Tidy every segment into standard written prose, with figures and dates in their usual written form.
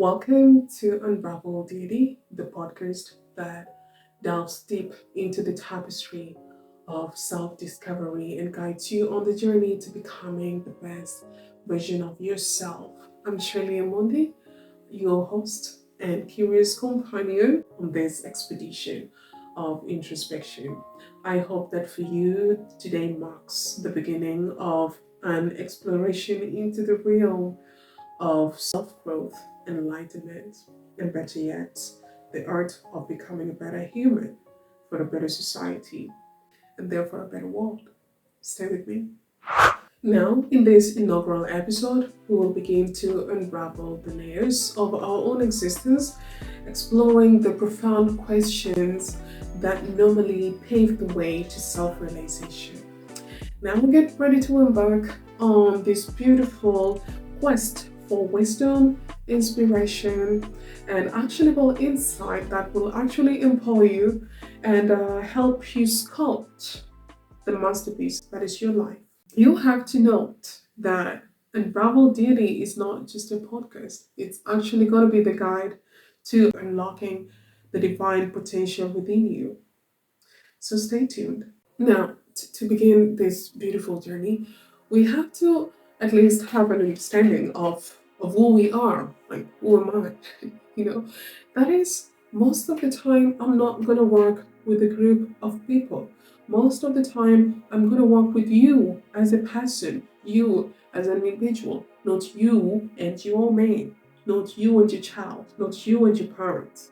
Welcome to Unravel Deity, the podcast that delves deep into the tapestry of self discovery and guides you on the journey to becoming the best version of yourself. I'm Shirley Amundi, your host and curious companion on this expedition of introspection. I hope that for you, today marks the beginning of an exploration into the realm of self growth, enlightenment, and better yet, the art of becoming a better human for a better society and therefore a better world. Stay with me. Now, in this inaugural episode, we will begin to unravel the layers of our own existence, exploring the profound questions that normally pave the way to self realization. Now, we get ready to embark on this beautiful quest for wisdom, inspiration, and actionable insight that will actually empower you and help you sculpt the masterpiece that is your life. You have to note that Unravel Deity is not just a podcast, it's actually going to be the guide to unlocking the divine potential within you. So stay tuned. Now, to begin this beautiful journey, we have to at least have an understanding of who we are. Like, who am I? That is, most of the time, I'm not going to work with a group of people. Most of the time, I'm going to work with you as a person, you as an individual, not you and your mate, not you and your child, not you and your parents,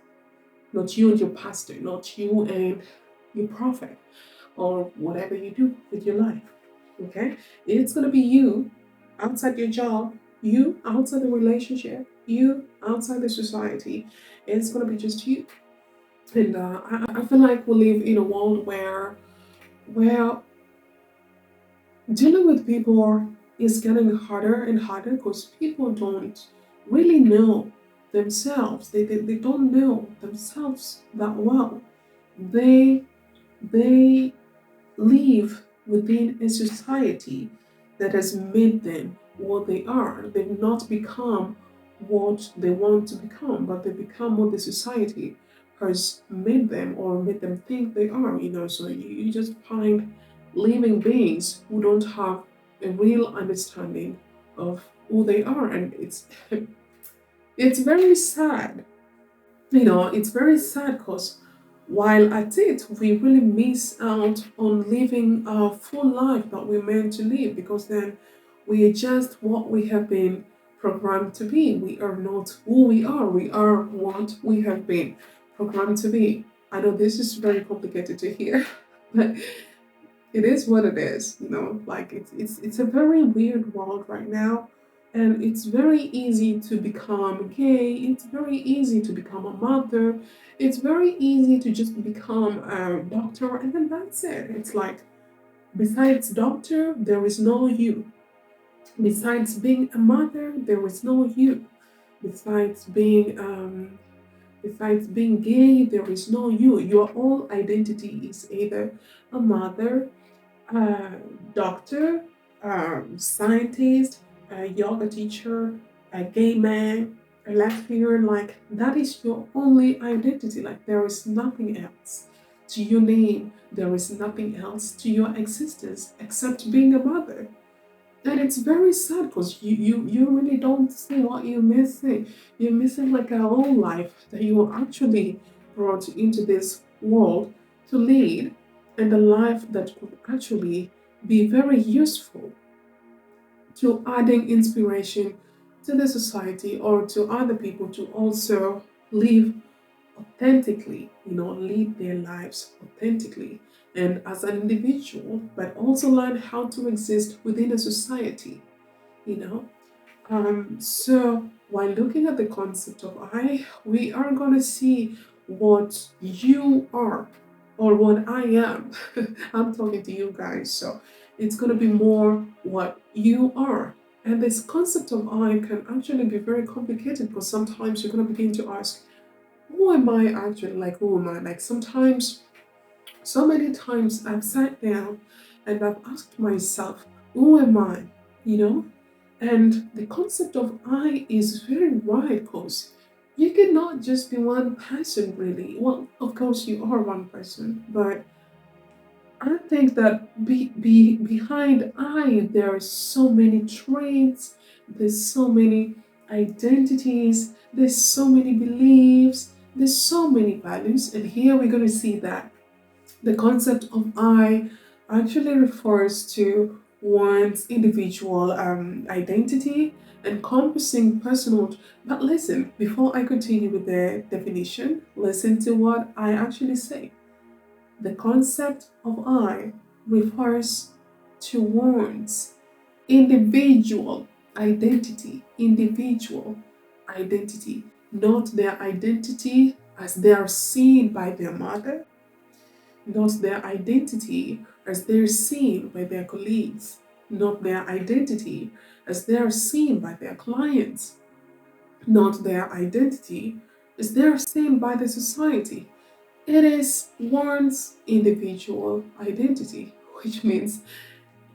not you and your pastor, not you and your prophet, or whatever you do with your life. Okay? It's going to be you outside your job, you outside the relationship, you outside the society. It's going to be just you. And I feel like we live in a world where dealing with people is getting harder and harder because people don't really know themselves. They don't know themselves that well. They they live within a society that has made them what they are. They've not become what they want to become, but they become what the society has made them or made them think they are. So you just find living beings who don't have a real understanding of who they are. And it's very sad. It's very sad because while at it, we really miss out on living our full life that we're meant to live because then we are just what we have been programmed to be. We are not who we are. We are what we have been programmed to be. I know this is very complicated to hear, but it is what it is. Like it's a very weird world right now, and it's very easy to become gay. It's very easy to become a mother. It's very easy to just become a doctor, and then that's it. It's like, besides doctor, there is no you. Besides being a mother, there is no you. Besides being gay, there is no you. Your whole identity is either a mother, a doctor, a scientist, a yoga teacher, a gay man, a lesbian. Like, that is your only identity. Like, there is nothing else to your name. There is nothing else to your existence except being a mother. And it's very sad because you really don't see what you're missing. You're missing like a whole life that you were actually brought into this world to lead, and a life that could actually be very useful to adding inspiration to the society or to other people to also live authentically, live their lives authentically and as an individual, but also learn how to exist within a society, you know. So while looking at the concept of I, we are going to see what you are or what I am. I'm talking to you guys, so it's going to be more what you are. And this concept of I can actually be very complicated because sometimes you're going to begin to ask, who am I actually? Like, who am I? Like, sometimes, so many times I've sat down and I've asked myself, who am I? You know? And the concept of I is very wide because You cannot just be one person, really. Well, of course, you are one person, but I think that behind I, there are so many traits, there's so many identities, there's so many beliefs, there's so many values, and here we're going to see that the concept of I actually refers to one's individual identity, encompassing personal. But listen, before I continue with the definition, listen to what I actually say. The concept of I refers to one's individual identity, not their identity as they are seen by their mother, not their identity as they're seen by their colleagues, not their identity as they are seen by their clients, not their identity as they are seen by the society. It is one's individual identity, which means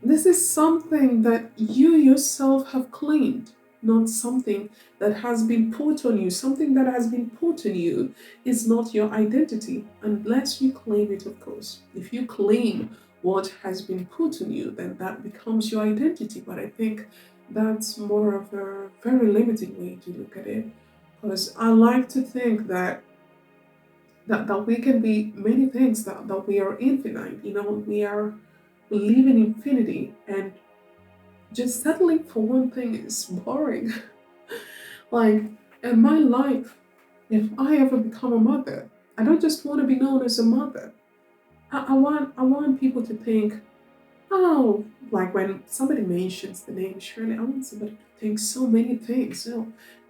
this is something that you yourself have claimed, not something that has been put on you. Something that has been put on you is not your identity unless you claim it, of course. If you claim what has been put on you, then that becomes your identity. But I think that's more of a very limited way to look at it. Because I like to think that we can be many things, that we are infinite, we are living infinity, and just settling for one thing is boring. Like, in my life, if I ever become a mother, I don't just want to be known as a mother. I want people to think, oh, like when somebody mentions the name Shirley, I want somebody to think so many things.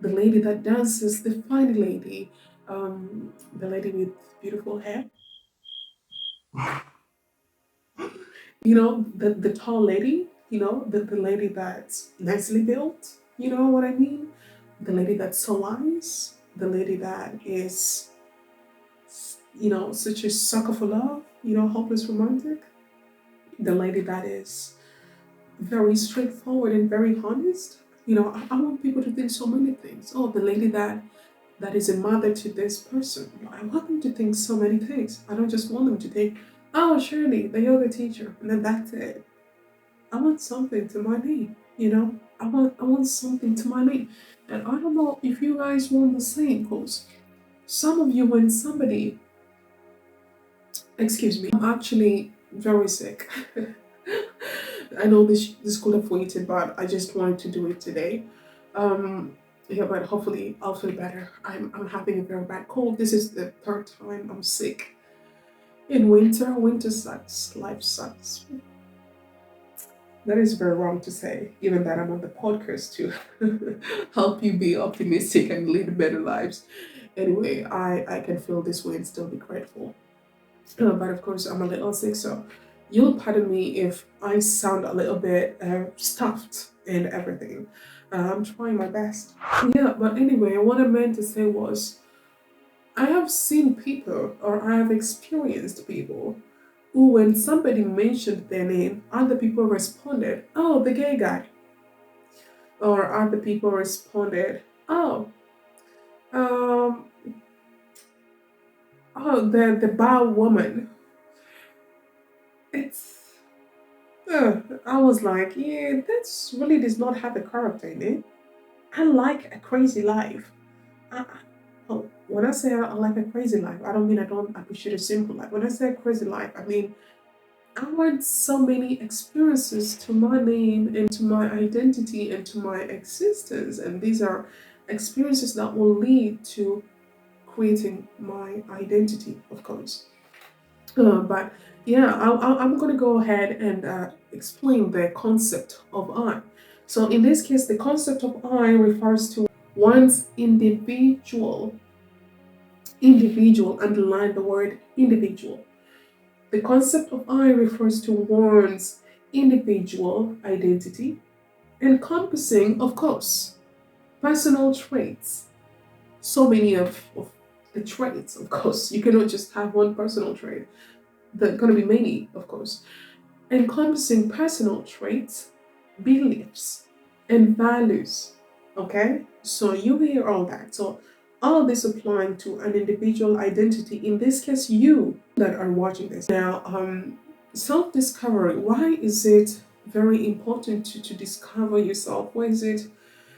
The lady that dances, the funny lady, the lady with beautiful hair, the tall lady, the lady that's nicely built, you know what I mean? The lady that's so wise, the lady that is, such a sucker for love, hopeless romantic, the lady that is very straightforward and very honest. I want people to think so many things. Oh, the lady that is a mother to this person. I want them to think so many things. I don't just want them to think, oh, Shirley, the yoga teacher, and then that's it. I want something to my name. I want something to my name. And I don't know if you guys want the same, because some of you, when somebody, excuse me, I'm actually very sick. I know this could have waited, but I just wanted to do it today. Yeah, but hopefully I'll feel better. I'm having a very bad cold. This is the third time I'm sick. In winter, winter sucks. Life sucks. That is very wrong to say, given that I'm on the podcast to help you be optimistic and lead better lives. Anyway, I can feel this way and still be grateful. But of course, I'm a little sick, so you'll pardon me if I sound a little bit stuffed and everything. I'm trying my best. Yeah, but anyway, what I meant to say was I have seen people, or I have experienced people, who, when somebody mentioned their name, other people responded, oh, the gay guy. Or other people responded, oh, um, the bar woman. It's, I was like, yeah, that's really does not have a character in it. I like a crazy life. I, when I say I like a crazy life, I don't mean I don't appreciate a simple life. When I say a crazy life, I mean I want so many experiences to my name and to my identity and to my existence. And these are experiences that will lead to creating my identity, of course. But yeah, I'm going to go ahead and explain the concept of I. So in this case, the concept of I refers to one's individual, underline the word individual. The concept of I refers to one's individual identity, encompassing, of course, personal traits. So many of the traits, of course. You cannot just have one personal trait. There are going to be many, of course. Encompassing personal traits, beliefs, and values. Okay? So you hear all that. So all this applying to an individual identity, in this case you that are watching this now. Self-discovery, why is it very important to discover yourself? Why is it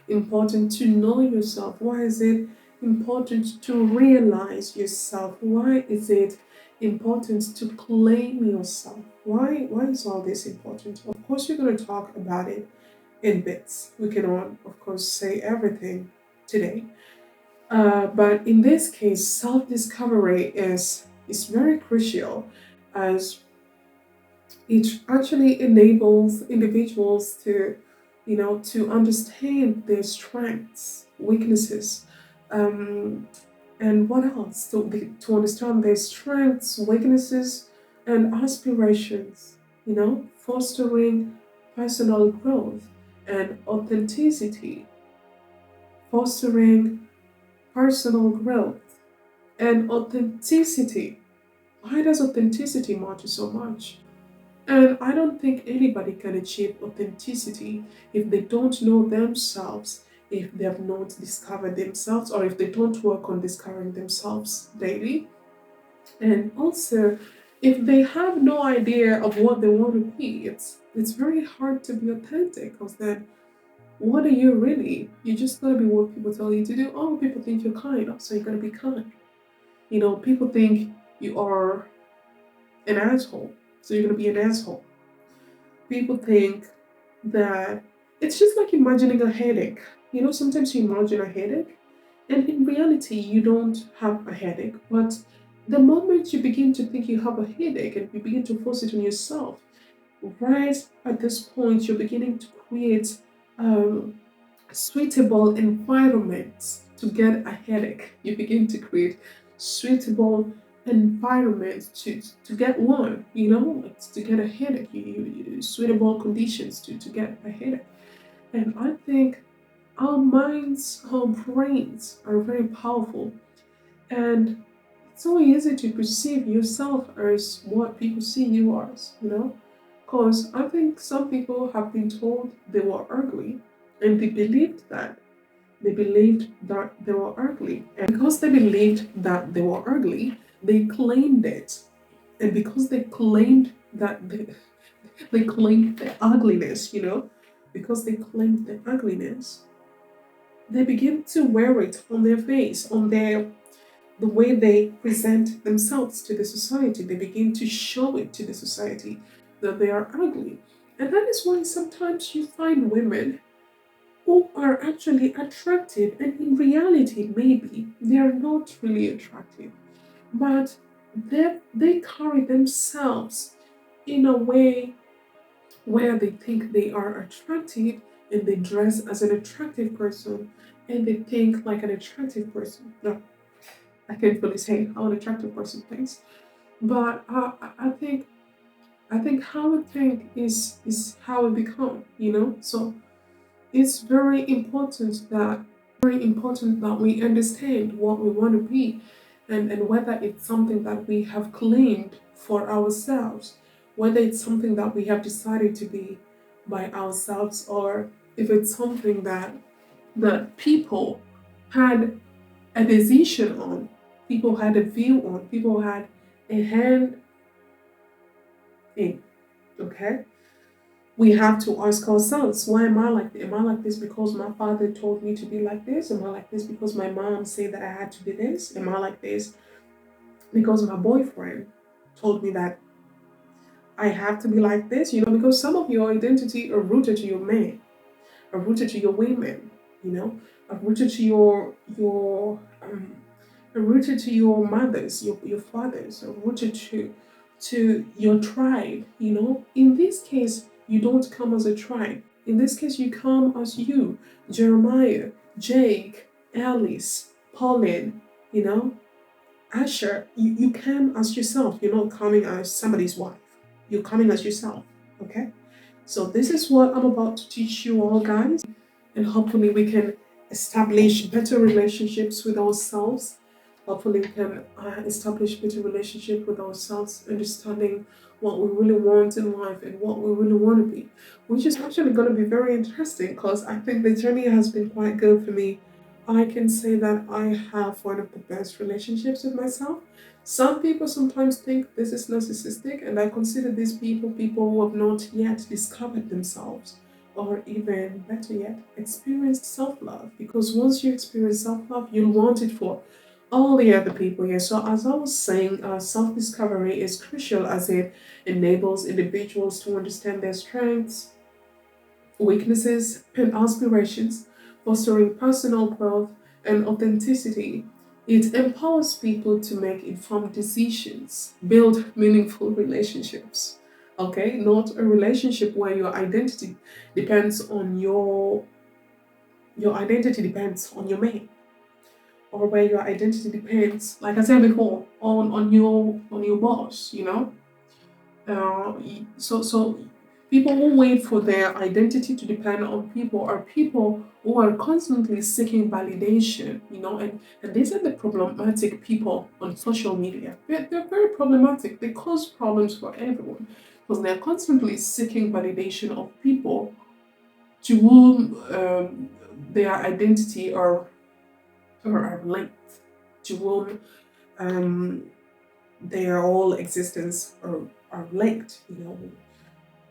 important to know yourself? Why is it important to realize yourself? Why is it important to claim yourself? Why is all this important? Of course, we're going to talk about it in bits. We cannot, of course, say everything today. But in this case, self-discovery is very crucial, as it actually enables individuals to, to understand their strengths, weaknesses, and what else? To understand their strengths, weaknesses, and aspirations, fostering personal growth and authenticity, fostering personal growth and authenticity. Why does authenticity matter so much? And I don't think anybody can achieve authenticity if they don't know themselves, if they have not discovered themselves, or if they don't work on discovering themselves daily. And also, if they have no idea of what they want to be, it's very hard to be authentic, because then what are you really? You're just gonna be what people tell you to do. Oh, people think you're kind, so you're gonna be kind. People think you are an asshole, so you're gonna be an asshole. People think that it's just like imagining a headache. Sometimes you imagine a headache, and in reality, you don't have a headache. But the moment you begin to think you have a headache and you begin to force it on yourself, right at this point, you're beginning to create suitable environments to get a headache. You begin to create suitable environments to get one, like to get a headache, suitable conditions to get a headache. And I think our minds, our brains are very powerful, and it's so easy to perceive yourself as what people see you as. Because I think some people have been told they were ugly, and they believed that. They believed that they were ugly. And because they believed that they were ugly, they claimed it. And because they claimed that they claimed the ugliness, because they claimed the ugliness, they begin to wear it on their face, on the way they present themselves to the society. They begin to show it to the society that they are ugly. And that is why sometimes you find women who are actually attractive, and in reality, maybe they are not really attractive, but they carry themselves in a way where they think they are attractive, and they dress as an attractive person, and they think like an attractive person. No, I can't really say how an attractive person thinks, but I think how we think is how we become. So it's very important that we understand what we want to be, and whether it's something that we have claimed for ourselves, whether it's something that we have decided to be by ourselves, or if it's something that people had a decision on, people had a view on, people had a hand in. Okay? We have to ask ourselves, why am I like this? Am I like this because my father told me to be like this? Am I like this because my mom said that I had to be this? Am I like this because my boyfriend told me that I have to be like this? Because some of your identity are rooted to your man, are rooted to your women, are rooted to are rooted to your mothers, your fathers, are rooted to your tribe. In this case, you don't come as a tribe. In this case, you come as you, Jeremiah, Jake, Alice, Pauline, Asher. You come as yourself. You're not coming as somebody's wife. You're coming as yourself. Okay? So this is what I'm about to teach you all, guys. And hopefully we can establish better relationships with ourselves. Hopefully we can establish better relationship with ourselves, understanding what we really want in life and what we really want to be, which is actually going to be very interesting, because I think the journey has been quite good for me I can say that I have one of the best relationships with myself. Some people sometimes think this is narcissistic, and I consider these people who have not yet discovered themselves, or even better yet, experienced self love. Because once you experience self love, you'll want it for all the other people here. So, as I was saying, self discovery is crucial as it enables individuals to understand their strengths, weaknesses, and aspirations, fostering personal growth and authenticity. It empowers people to make informed decisions, build meaningful relationships. Okay, not a relationship where depends on your identity depends on your mate, or where your identity depends, like I said before, on your boss. So people who wait for their identity to depend on people are people who are constantly seeking validation, and these are the problematic people on social media. They're very problematic. They cause problems for everyone because they're constantly seeking validation of people to whom their identity are linked, to whom um, their whole existence are linked.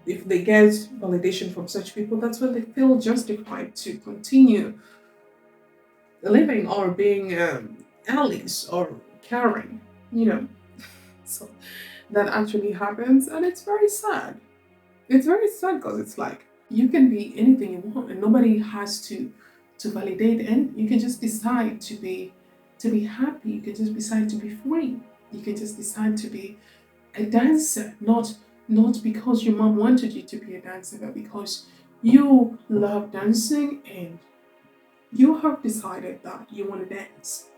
If they get validation from such people, that's when they feel justified to continue living or being allies or caring, you know. So that actually happens, and it's very sad. It's very sad because it's like you can be anything you want, and nobody has to validate, and you can just decide to be happy. You can just decide to be free. You can just decide to be a dancer, not because your mom wanted you to be a dancer, but because you love dancing and you have decided that you want to dance.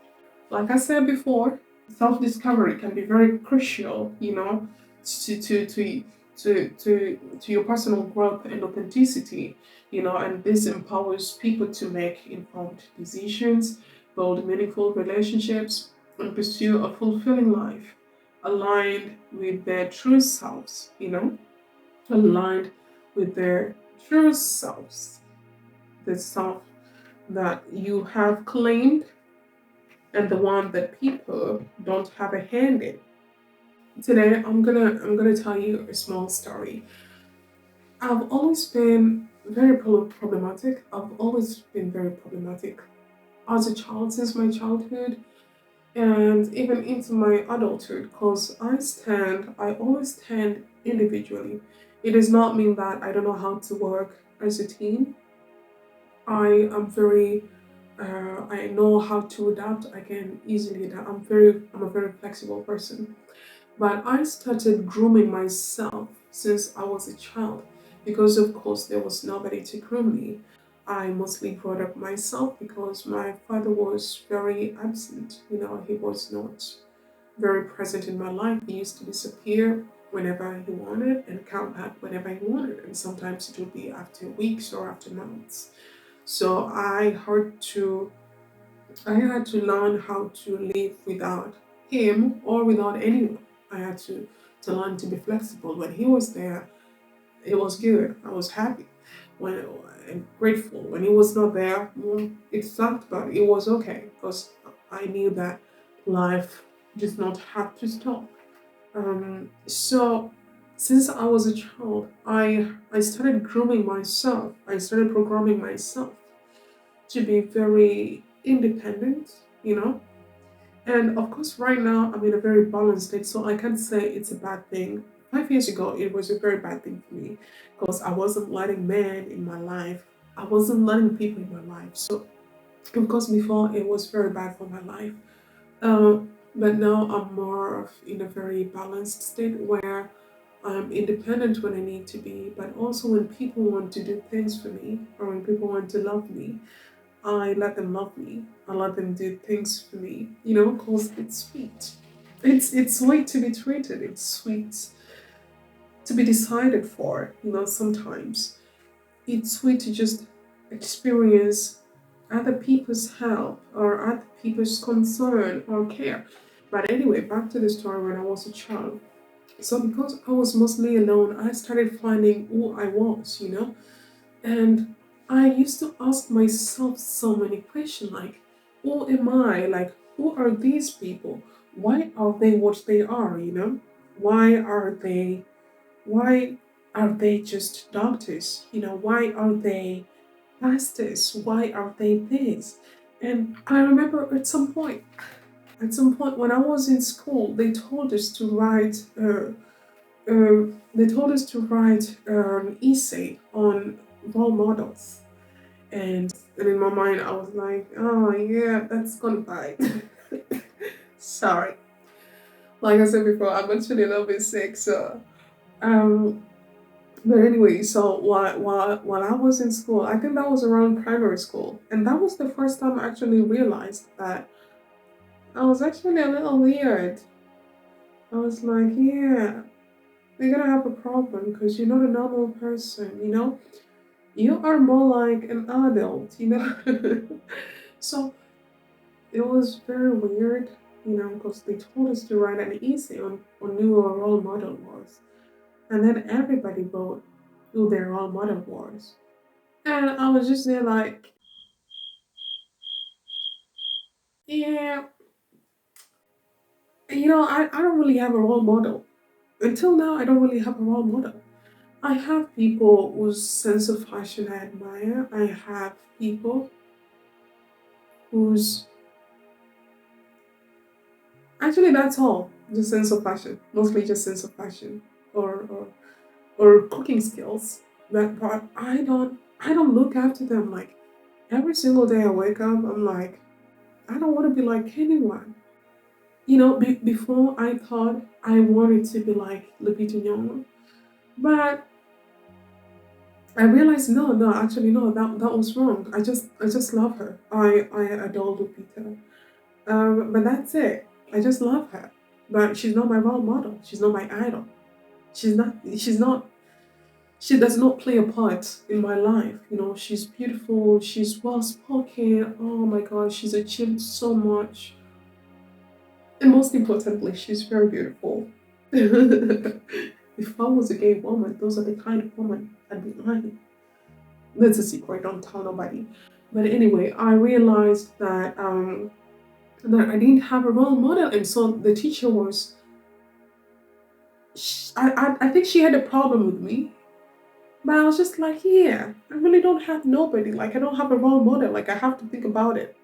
Like I said before, self-discovery can be very crucial, to to to to your personal growth and authenticity, and this empowers people to make informed decisions, build meaningful relationships, and pursue a fulfilling life aligned with their true selves, aligned with their true selves, the self that you have claimed and the one that people don't have a hand in. Today I'm gonna tell you a small story. I've always been very problematic. I've always been very problematic as a child since my childhood and even into my adulthood because I always stand individually. It does not mean that I don't know how to work as a team. I am very I know how to adapt. I can easily adapt. I'm a very flexible person. But I started grooming myself since I was a child because, of course, there was nobody to groom me. I mostly brought up myself because my father was very absent. He was not very present in my life. He used to disappear whenever he wanted and come back whenever he wanted. And sometimes it would be after weeks or after months. So I had to learn how to live without him or without anyone. I had to learn to be flexible. When he was there, it was good. I was happy. When and grateful. When he was not there, it sucked, but it was okay because I knew that life did not have to stop. So since I was a child, I started grooming myself. I started programming myself to be very independent, And of course, right now I'm in a very balanced state, so I can't say it's a bad thing. 5 years ago, it was a very bad thing for me because I wasn't letting men in my life. I wasn't letting people in my life. So, of course, before it was very bad for my life. But now I'm more of in a very balanced state where I'm independent when I need to be, but also when people want to do things for me or when people want to love me, I let them love me. I let them do things for me, because it's sweet. It's sweet to be treated. It's sweet to be decided for, sometimes. It's sweet to just experience other people's help or other people's concern or care. But anyway, back to the story when I was a child. So because I was mostly alone, I started finding who I was, And I used to ask myself so many questions like, who am I? Like, who are these people? Why are they what they are, you know? Why are they why are they just doctors? You know, why are they pastors? Why are they this? And I remember at some point when I was in school, they told us to write they told us to write an essay on role models. And in my mind I was like, oh yeah, that's gonna bite. Sorry. Like I said before, I'm actually a little bit sick, so um but anyway, so while I was in school, I think that was around primary school, and that was the first time I actually realized that I was actually a little weird. I was like, yeah, we're gonna have a problem because you're not a normal person, you know? You are more like an adult, you know? So it was very weird, you know, because they told us to write an essay on who our role model was. And then everybody wrote who their role model was. And I was just there like, yeah, you know, I don't really have a role model. Until now, I don't really have a role model. I have people whose sense of fashion I admire. I have people whose actually that's all. Just sense of fashion. Mostly just sense of fashion. Or cooking skills. But I don't look after them like every single day I wake up, I'm like, I don't want to be like anyone. You know, before I thought I wanted to be like Lupita Nyong'o, but I realized no, actually no, that was wrong. I just love her. I adore Lupita. But that's it. I just love her. But she's not my role model. She's not my idol. She's not she does not play a part in my life. You know, she's beautiful, she's well spoken. Oh my god, she's achieved so much. And most importantly, she's very beautiful. If I was a gay woman, those are the kind of woman I'd be lying. That's a secret, don't tell nobody. But anyway, I realized that I didn't have a role model, and so the teacher was. I think she had a problem with me, but I was just like, yeah, I really don't have nobody. Like I don't have a role model. Like I have to think about it.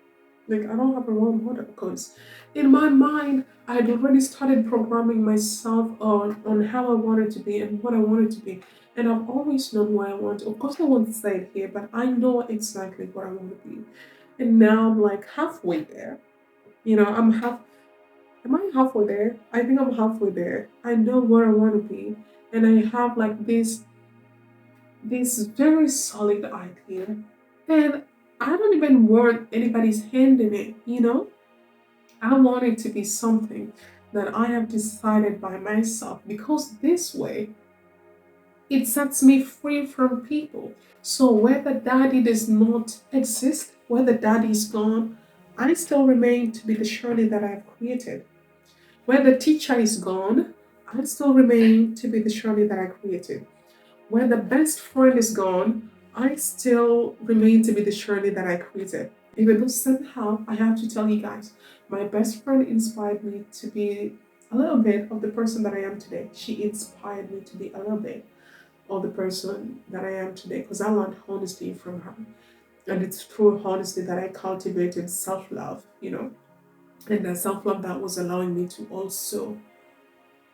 Like I don't have a role model because in my mind I had already started programming myself on how I wanted to be and what I wanted to be. And I've always known what I want. Of course I won't say it here, but I know exactly what I want to be. And now I'm like halfway there. You know, am I halfway there? I think I'm halfway there. I know where I want to be. And I have like this very solid idea. And I don't even want anybody's hand in it, you know? I want it to be something that I have decided by myself because this way it sets me free from people. So whether daddy does not exist, whether daddy is gone, I still remain to be the Shirley that I've created. Whether teacher is gone, I still remain to be the Shirley that I created. When the best friend is gone, I still remain to be the Shirley that I created. Even though somehow I have to tell you guys, my best friend inspired me to be a little bit of the person that I am today. She inspired me to be a little bit of the person that I am today because I learned honesty from her. And it's through honesty that I cultivated self love, you know, and that self love that was allowing me to also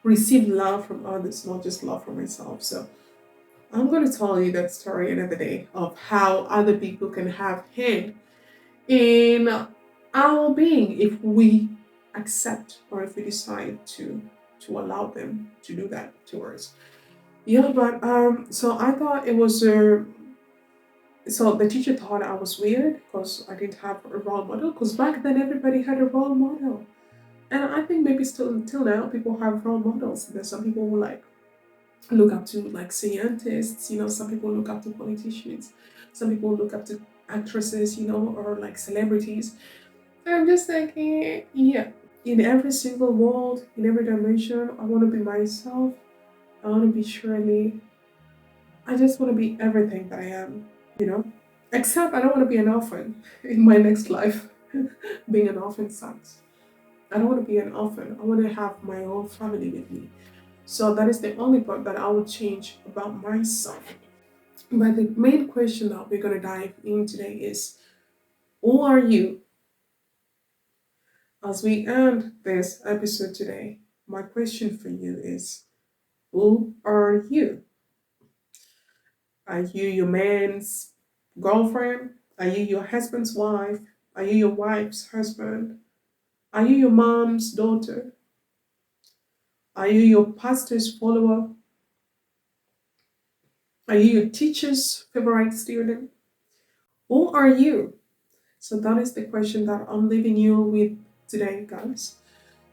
receive love from others, not just love for myself. So I'm going to tell you that story another day of how other people can have hand in our being if we accept or if we decide to allow them to do that to us. Yeah, but so I thought it was so the teacher thought I was weird because I didn't have a role model because back then everybody had a role model. And I think maybe still until now people have role models. There's some people who like look up to like scientists, you know, some people look up to politicians, some people look up to actresses, you know, or like celebrities. And I'm just like, yeah, in every single world, in every dimension, I want to be myself. I want to be Shirley. I just want to be everything that I am, you know. Except I don't want to be an orphan in my next life. Being an orphan sucks. I don't want to be an orphan. I want to have my own family with me. So that is the only part that I would change about myself. But the main question that we're going to dive in today is, who are you? As we end this episode today, my question for you is, who are you? Are you your man's girlfriend? Are you your husband's wife? Are you your wife's husband? Are you your mom's daughter? Are you your pastor's follower? Are you your teacher's favorite student? Who are you? So that is the question that I'm leaving you with today, guys.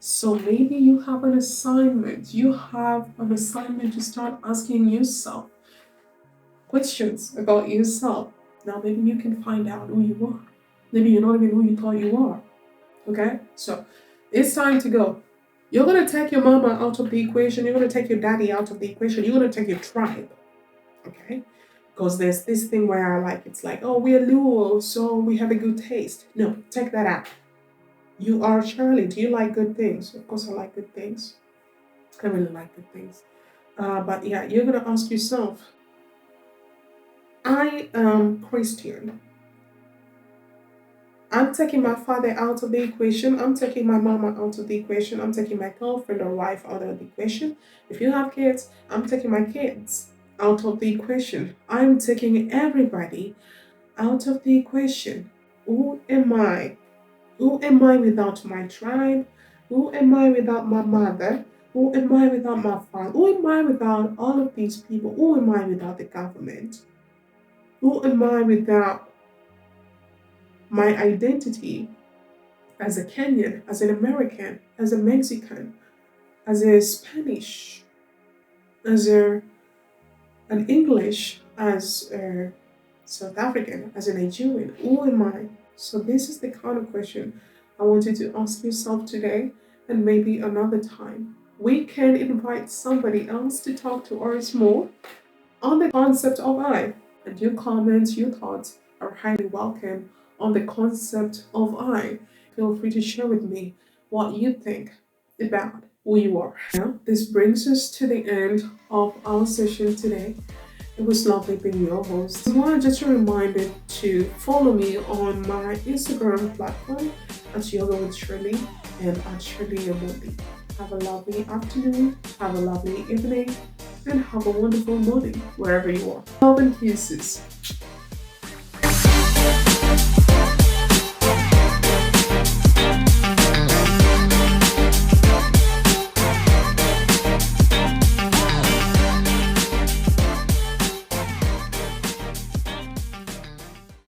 So maybe you have an assignment. You have an assignment to start asking yourself questions about yourself. Now maybe you can find out who you are. Maybe you're not even who you thought you are. Okay? So it's time to go. You're gonna take your mama out of the equation, you're gonna take your daddy out of the equation, you're gonna take your tribe. Okay? Because there's this thing where it's like, oh, we're Luo, so we have a good taste. No, take that out. You are Shirley. Do you like good things? Of course I like good things. I really like good things. But yeah, you're gonna ask yourself, I am Christian. I'm taking my father out of the equation. I'm taking my mama out of the equation. I'm taking my girlfriend or wife out of the equation. If you have kids, I'm taking my kids out of the equation. I'm taking everybody out of the equation. Who am I? Who am I without my tribe? Who am I without my mother? Who am I without my father? Who am I without all of these people? Who am I without the government? Who am I without my identity as a Kenyan, as an American, as a Mexican, as a Spanish, as an English, as a South African, as a Nigerian? Who am I? So this is the kind of question I want you to ask yourself today, and maybe another time. We can invite somebody else to talk to us more on the concept of I. And your comments, your thoughts are highly welcome on the concept of I. Feel free to share with me what you think about who you are. Now, this brings us to the end of our session today. It was lovely being your host. I want just a reminder to follow me on my Instagram platform at Yoga with Shirley and at Shirley Emobi. Have a lovely afternoon, have a lovely evening, and have a wonderful morning wherever you are. Love and kisses.